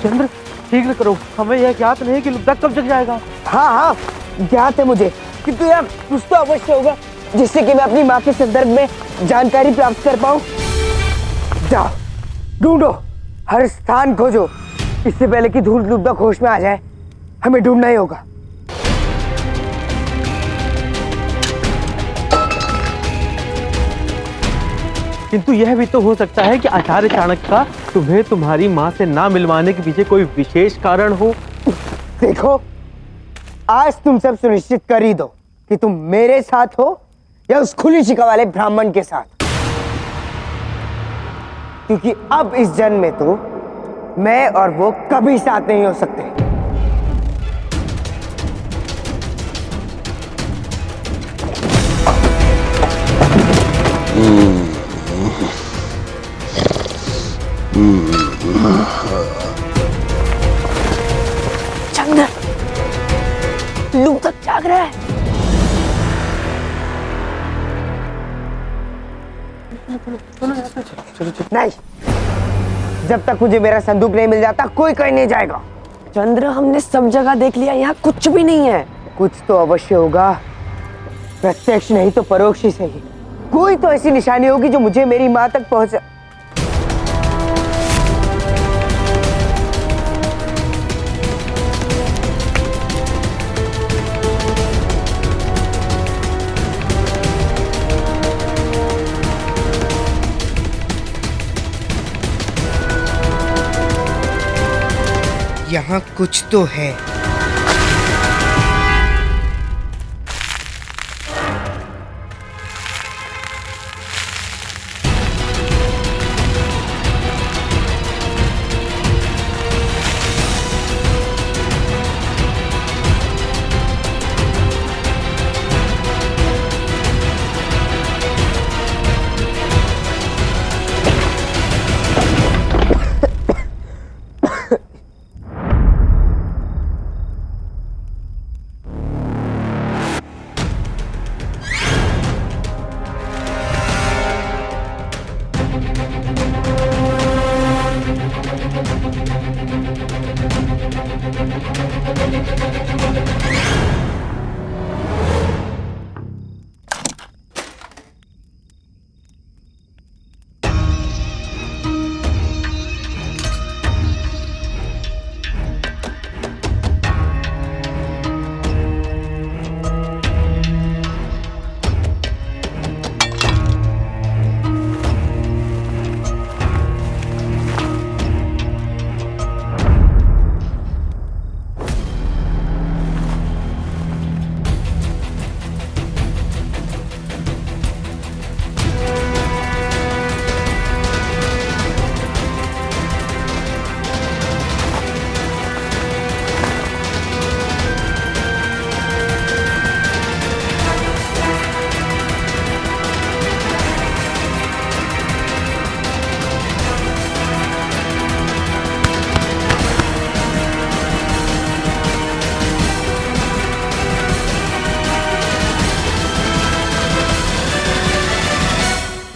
चंद्र ठीक करो, हमें यह ज्ञात नहीं कि लुब्धक कब जग जाएगा। हाँ हाँ ज्ञात है मुझे, किंतु यार कुछ तो अवश्य होगा जिससे कि मैं अपनी माँ के संदर्भ में जानकारी प्राप्त कर पाऊं। जाओ ढूंढो, हर स्थान खोजो, इससे पहले कि धूल लुब्धक होश में आ जाए। हमें ढूंढना ही होगा। किंतु यह भी तो हो सकता है कि आचार्य चाणक्य का तुम्हें तुम्हारी माँ से ना मिलवाने के पीछे कोई विशेष कारण हो। देखो, आज तुम सब सुनिश्चित कर ही दो कि तुम मेरे साथ हो या उस खुली शिखा वाले ब्राह्मण के साथ, क्योंकि अब इस जन्म में तो मैं और वो कभी साथ नहीं हो सकते। चंद्र, लुब्धक जाग रहा है। नहीं, जब तक मुझे मेरा संदूक नहीं मिल जाता कोई कहीं नहीं जाएगा। चंद्र, हमने सब जगह देख लिया, यहाँ कुछ भी नहीं है। कुछ तो अवश्य होगा, प्रत्यक्ष नहीं तो परोक्ष ही सही। कोई तो ऐसी निशानी होगी जो मुझे मेरी माँ तक पहुंचा। यहाँ कुछ तो है।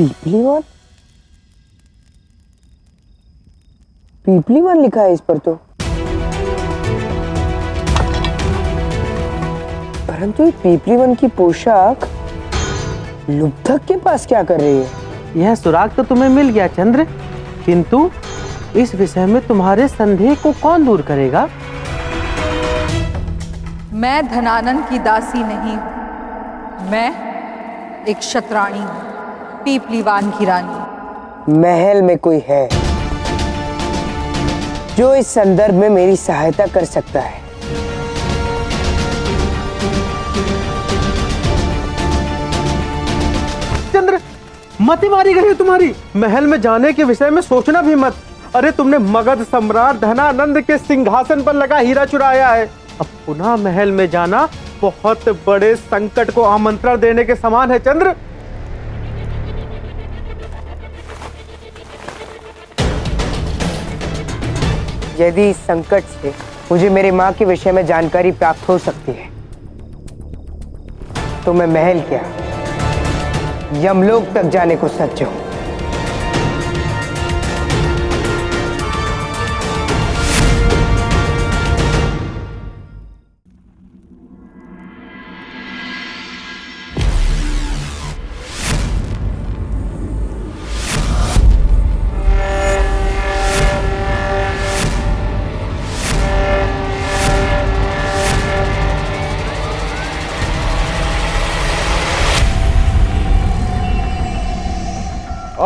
पीपलीवन, पीपलीवन लिखा है इस पर तो, परंतु ये पीपलीवन की पोशाक लुब्धक के पास क्या कर रही है? यह सुराग तो तुम्हें मिल गया चंद्र, किंतु इस विषय में तुम्हारे संदेह को कौन दूर करेगा? मैं धनानंद की दासी नहीं हूं, मैं एक क्षत्राणी हूं, पीपलीवान की रानी। महल में कोई है जो इस संदर्भ में मेरी सहायता कर सकता है। चंद्र, मति मारी गई है तुम्हारी। महल में जाने के विषय में सोचना भी मत। अरे तुमने मगध सम्राट धनानंद के सिंहासन पर लगा हीरा चुराया है। अब पुनः महल में जाना बहुत बड़े संकट को आमंत्रण देने के समान है चंद्र। यदि इस संकट से मुझे मेरी माँ के विषय में जानकारी प्राप्त हो सकती है तो मैं महल क्या यमलोक तक जाने को सज्ज हूं।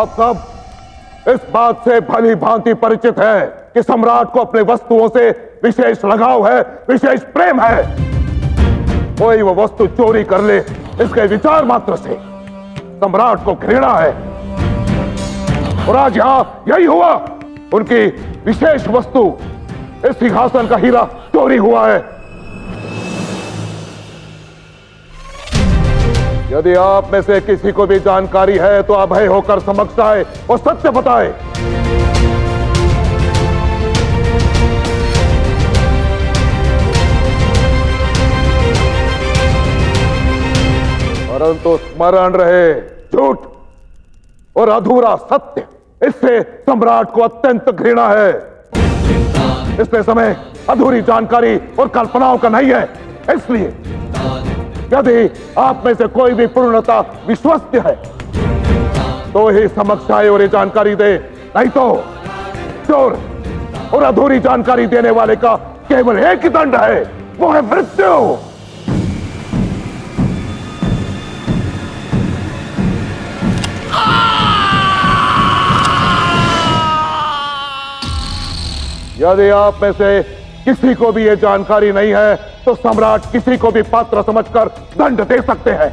आप सब इस बात से भली भांति परिचित है कि सम्राट को अपने वस्तुओं से विशेष लगाव है, विशेष प्रेम है। कोई वो वस्तु चोरी कर ले, इसके विचार मात्र से सम्राट को घृणा है। और आज यहां यही हुआ। उनकी विशेष वस्तु, इस सिंहासन का हीरा चोरी हुआ है। यदि आप में से किसी को भी जानकारी है तो अभय होकर समक्ष आए और सत्य बताए। परंतु स्मरण रहे, झूठ और अधूरा सत्य, इससे सम्राट को अत्यंत घृणा है। इसलिए समय अधूरी जानकारी और कल्पनाओं का नहीं है। इसलिए यदि आप में से कोई भी पूर्णता विश्वस्त है तो ही समक्ष आए और ये जानकारी दे, नहीं तो चोर और अधूरी जानकारी देने वाले का केवल एक ही दंड है, वो है मृत्यु। यदि आप में से किसी को भी यह जानकारी नहीं है तो सम्राट किसी को भी पात्र समझकर दंड दे सकते हैं।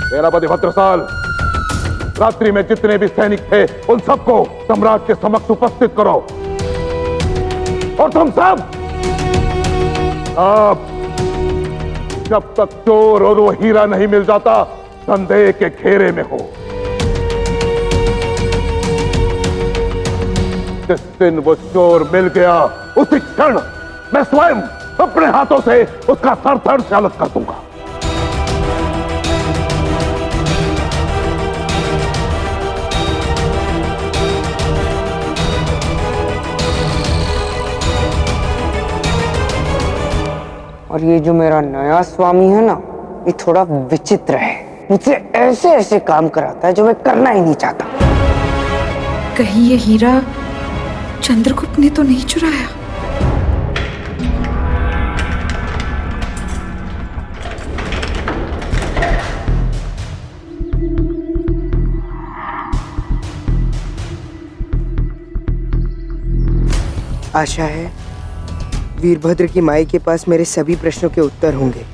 सेनापति भद्रसाल, रात्रि में जितने भी सैनिक थे उन सबको सम्राट के समक्ष उपस्थित करो। और तुम सब जब तक चोर और वो हीरा नहीं मिल जाता, संदेह के घेरे में हो। जिस दिन वो चोर मिल गया, उसी क्षण मैं स्वयं अपने हाथों से उसका सर धड़ से अलग कर दूंगा। और ये जो मेरा नया स्वामी है ना, ये थोड़ा विचित्र है। मुझसे ऐसे ऐसे काम कराता है जो मैं करना ही नहीं चाहता। कहीं ये हीरा चंद्रगुप्त ने तो नहीं चुराया? आशा है वीरभद्र की माई के पास मेरे सभी प्रश्नों के उत्तर होंगे।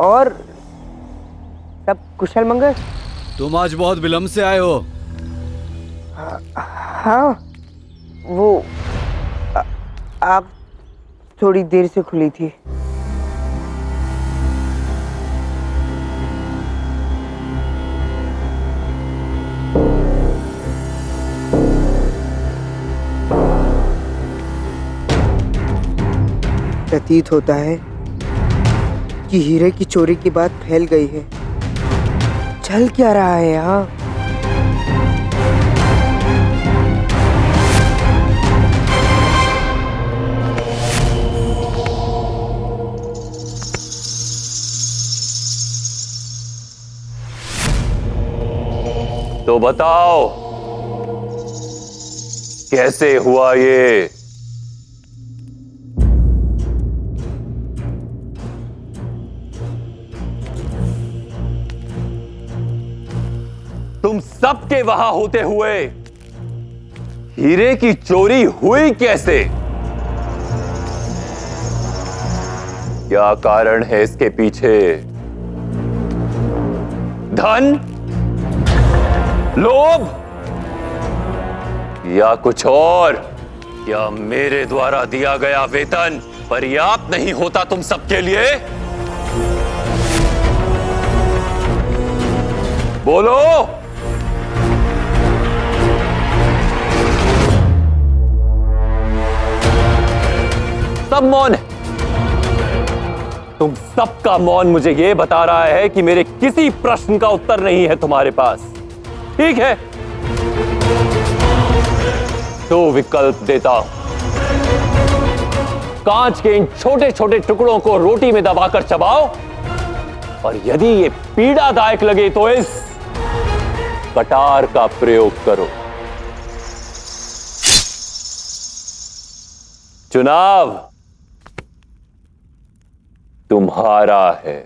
और सब कुशल मंगल? तुम आज बहुत विलंब से आए हो। हाँ, वो आप थोड़ी देर से खुली थी। प्रतीत होता है कि हीरे की चोरी की बात फैल गई है। चल क्या रहा है यहाँ? तो बताओ, कैसे हुआ ये? तुम सबके वहां होते हुए हीरे की चोरी हुई कैसे? क्या कारण है इसके पीछे? धन, लोभ या कुछ और? क्या मेरे द्वारा दिया गया वेतन पर्याप्त नहीं होता तुम सबके लिए? बोलो। सब मौन है। तुम सबका मौन मुझे यह बता रहा है कि मेरे किसी प्रश्न का उत्तर नहीं है तुम्हारे पास। ठीक है, तो विकल्प देता हूं। कांच के इन छोटे छोटे टुकड़ों को रोटी में दबाकर चबाओ, और यदि ये पीड़ादायक लगे तो इस कटार का प्रयोग करो। चुनाव तुम्हारा है।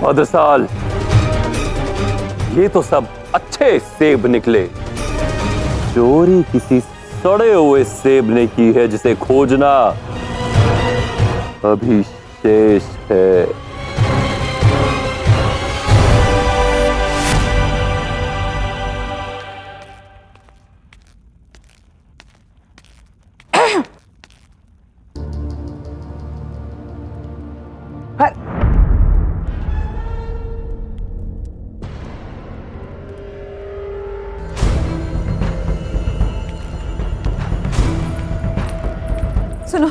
बदसाल, ये तो सब अच्छे सेब निकले। चोरी किसी सड़े हुए सेब ने की है जिसे खोजना अभी शेष है। सुनो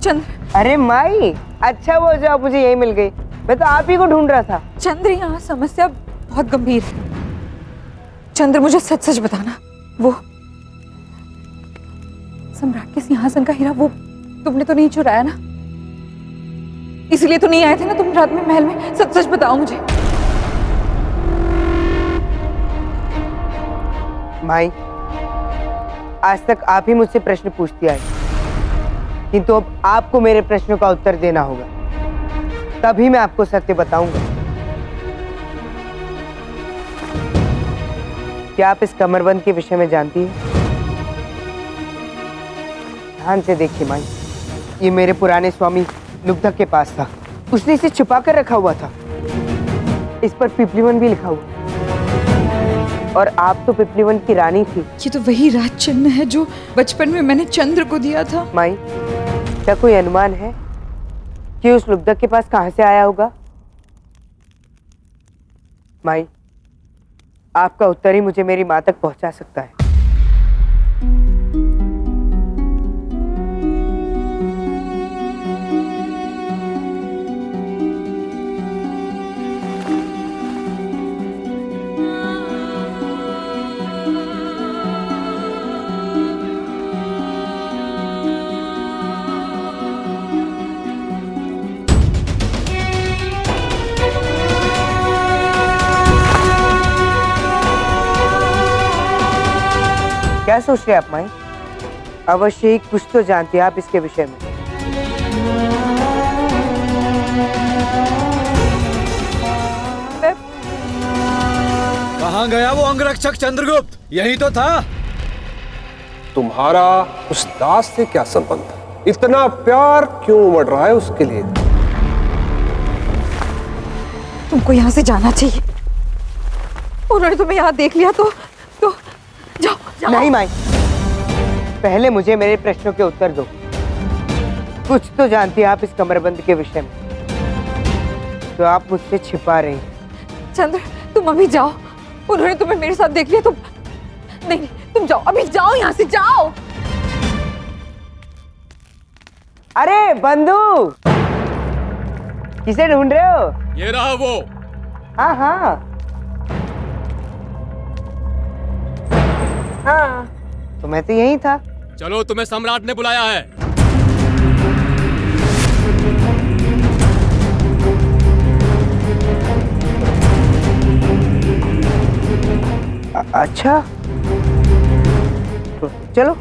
चंद्र। अरे माई, अच्छा वो जो आप मुझे यही मिल गई। मैं तो आप ही को ढूंढ रहा था। चंद्र, यहाँ समस्या बहुत गंभीर है। चंद्र, मुझे सच सच बताना, वो सम्राट के सिंहासन का हीरा वो तुमने तो नहीं चुराया ना? इसलिए तो नहीं आए थे ना तुम रात में महल में? सच सच बताओ मुझे। माई, आज तक आप ही मुझसे प्रश्न पूछती आई, किंतु अब आपको मेरे प्रश्नों का उत्तर देना होगा, तभी मैं आपको सत्य बताऊंगा। क्या आप इस कमरबंद के विषय में जानती हैं? ध्यान से देखिए माई, ये मेरे पुराने स्वामी लुब्धक के पास था। उसने इसे छुपा कर रखा हुआ था। इस पर पिपलीवन भी लिखा हुआ। और आप तो पिपलीवन की रानी थी। ये तो वही राज चिन्ह है जो बचपन में मैंने चंद्र को दिया था। माई, क्या कोई अनुमान है कि उस लुब्धक के पास कहां से आया होगा? माई, आपका उत्तर ही मुझे मेरी मां तक पहुंचा सकता है। क्या सोच रहे आप माई? अवश्य ही कुछ तो जानती हैं आप इसके विषय में। कहाँ गया वो अंगरक्षक चंद्रगुप्त? यही तो था। तुम्हारा उस दास से क्या संबंध? इतना प्यार क्यों उमड़ रहा है उसके लिए? तुमको यहाँ से जाना चाहिए। उन्होंने तुम्हें यहाँ देख लिया तो जाओ, जाओ। नहीं माई, पहले मुझे मेरे प्रश्नों के उत्तर दो। कुछ तो जानती हैं आप इस कमरबंद के विषय में, तो आप मुझसे छिपा रही हैं। चंद्र, तुम अभी जाओ। उन्होंने तुम्हें मेरे साथ देख लिया तो नहीं, तुम जाओ, अभी जाओ, यहाँ से जाओ। अरे बंधु, किसे ढूंढ रहे हो? ये रहा वो। हाँ हाँ हाँ, तो मैं तो यही था। चलो, तुम्हें सम्राट ने बुलाया है। अच्छा चलो।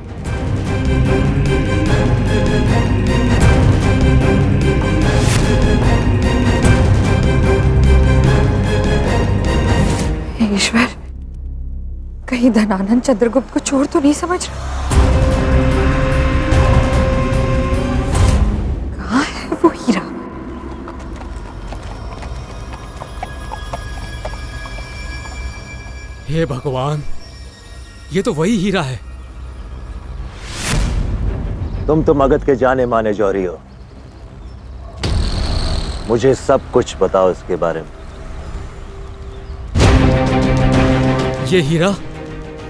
हे ईश्वर, कहीं धनानंद चंद्रगुप्त को चोर तो नहीं समझ रहा? कहाँ है वो हीरा? हे भगवान, ये तो वही हीरा है। तुम तो मगध के जाने माने जौहरी हो, मुझे सब कुछ बताओ इसके बारे में। ये हीरा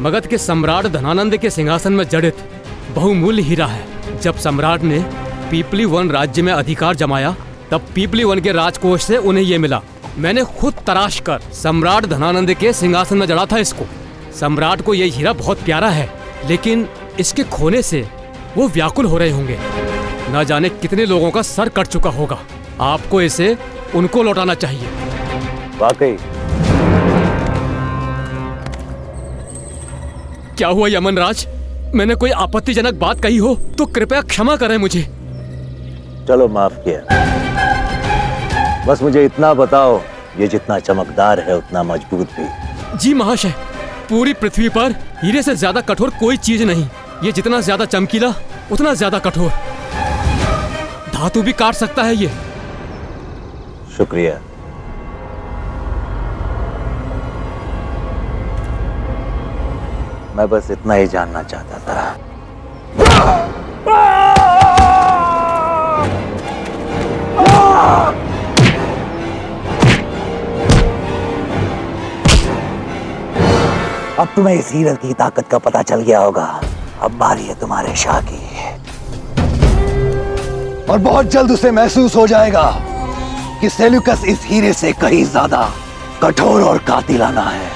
मगध के सम्राट धनानंद के सिंहासन में जड़ित बहुमूल्य हीरा है। जब सम्राट ने पीपली वन राज्य में अधिकार जमाया, तब पीपली वन के राजकोष से उन्हें ये मिला। मैंने खुद तराश कर सम्राट धनानंद के सिंहासन में जड़ा था इसको। सम्राट को यह हीरा बहुत प्यारा है, लेकिन इसके खोने से वो व्याकुल हो रहे होंगे। न जाने कितने लोगों का सर कट चुका होगा। आपको इसे उनको लौटाना चाहिए। वाकई? क्या हुआ यमनराज? मैंने कोई आपत्तिजनक बात कही हो तो कृपया क्षमा करें मुझे। चलो माफ किया। बस मुझे इतना बताओ, ये जितना चमकदार है उतना मजबूत भी। जी महाशय, पूरी पृथ्वी पर हीरे से ज्यादा कठोर कोई चीज नहीं। ये जितना ज्यादा चमकीला उतना ज्यादा कठोर। धातु भी काट सकता है ये। शुक्रिया। मैं बस इतना ही जानना चाहता था। अब तुम्हें इस हीरे की ताकत का पता चल गया होगा। अब बारी है तुम्हारे शाह की, और बहुत जल्द उसे महसूस हो जाएगा कि सेल्यूकस इस हीरे से कहीं ज्यादा कठोर और कातिलाना है।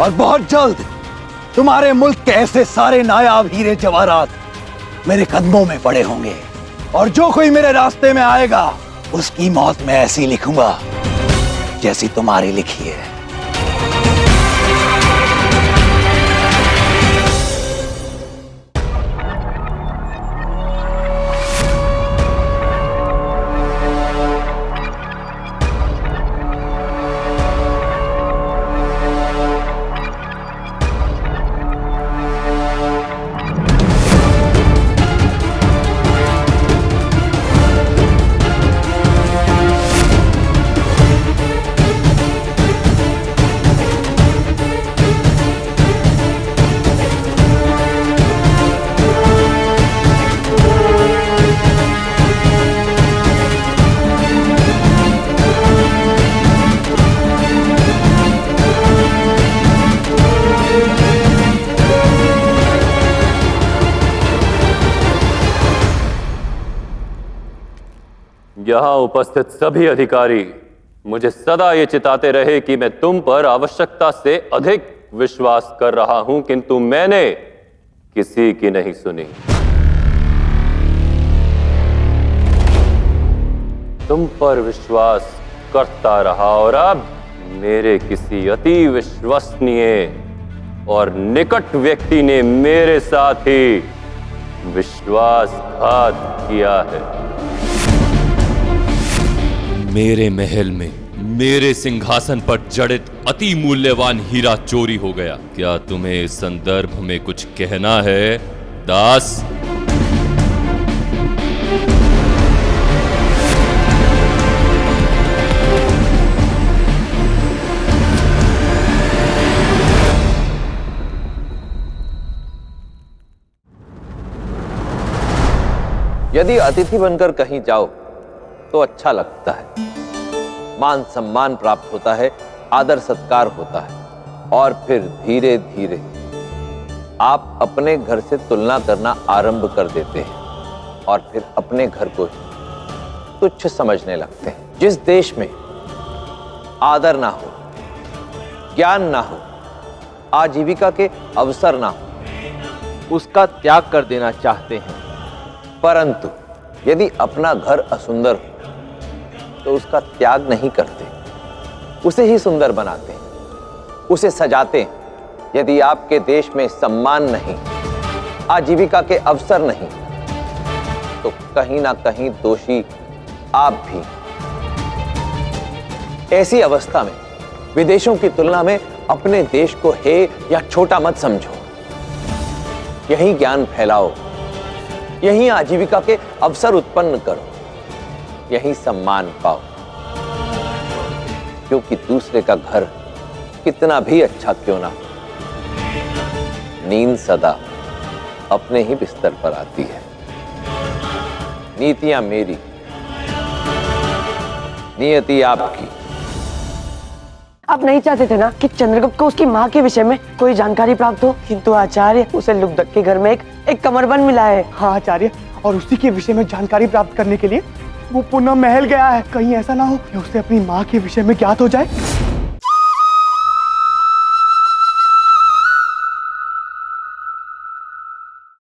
और बहुत जल्द तुम्हारे मुल्क के ऐसे सारे नायाब हीरे जवाहरात मेरे कदमों में पड़े होंगे, और जो कोई मेरे रास्ते में आएगा उसकी मौत मैं ऐसी लिखूंगा जैसी तुम्हारी लिखी है। यहां उपस्थित सभी अधिकारी मुझे सदा ये चिताते रहे कि मैं तुम पर आवश्यकता से अधिक विश्वास कर रहा हूं, किंतु मैंने किसी की नहीं सुनी। तुम पर विश्वास करता रहा, और अब मेरे किसी अति विश्वसनीय और निकट व्यक्ति ने मेरे साथ ही विश्वासघात किया है। मेरे महल में मेरे सिंहासन पर जड़ित अति मूल्यवान हीरा चोरी हो गया। क्या तुम्हें इस संदर्भ में कुछ कहना है, दास? यदि अतिथि बनकर कहीं जाओ तो अच्छा लगता है, मान सम्मान प्राप्त होता है, आदर सत्कार होता है, और फिर धीरे धीरे आप अपने घर से तुलना करना आरंभ कर देते हैं, और फिर अपने घर को तुच्छ समझने लगते हैं। जिस देश में आदर ना हो, ज्ञान ना हो, आजीविका के अवसर ना हो, उसका त्याग कर देना चाहते हैं। परंतु यदि अपना घर असुंदर हो तो उसका त्याग नहीं करते, उसे ही सुंदर बनाते हैं। उसे सजाते हैं। यदि आपके देश में सम्मान नहीं, आजीविका के अवसर नहीं, तो कहीं ना कहीं दोषी आप भी। ऐसी अवस्था में विदेशों की तुलना में अपने देश को हे या छोटा मत समझो। यही ज्ञान फैलाओ, यही आजीविका के अवसर उत्पन्न करो, यही सम्मान पाओ। क्योंकि दूसरे का घर कितना भी अच्छा क्यों ना, नींद सदा अपने ही बिस्तर पर आती है। नीतियां मेरी, नियति आपकी। आप नहीं चाहते थे ना कि चंद्रगुप्त को उसकी माँ के विषय में कोई जानकारी प्राप्त हो, किंतु आचार्य उसे लुब्धक के घर में एक कमरबंद मिला है। हाँ आचार्य, और उसी के विषय में जानकारी प्राप्त करने के लिए वो पुनः महल गया है। कहीं ऐसा ना हो कि उसे अपनी माँ के विषय में ज्ञात हो जाए।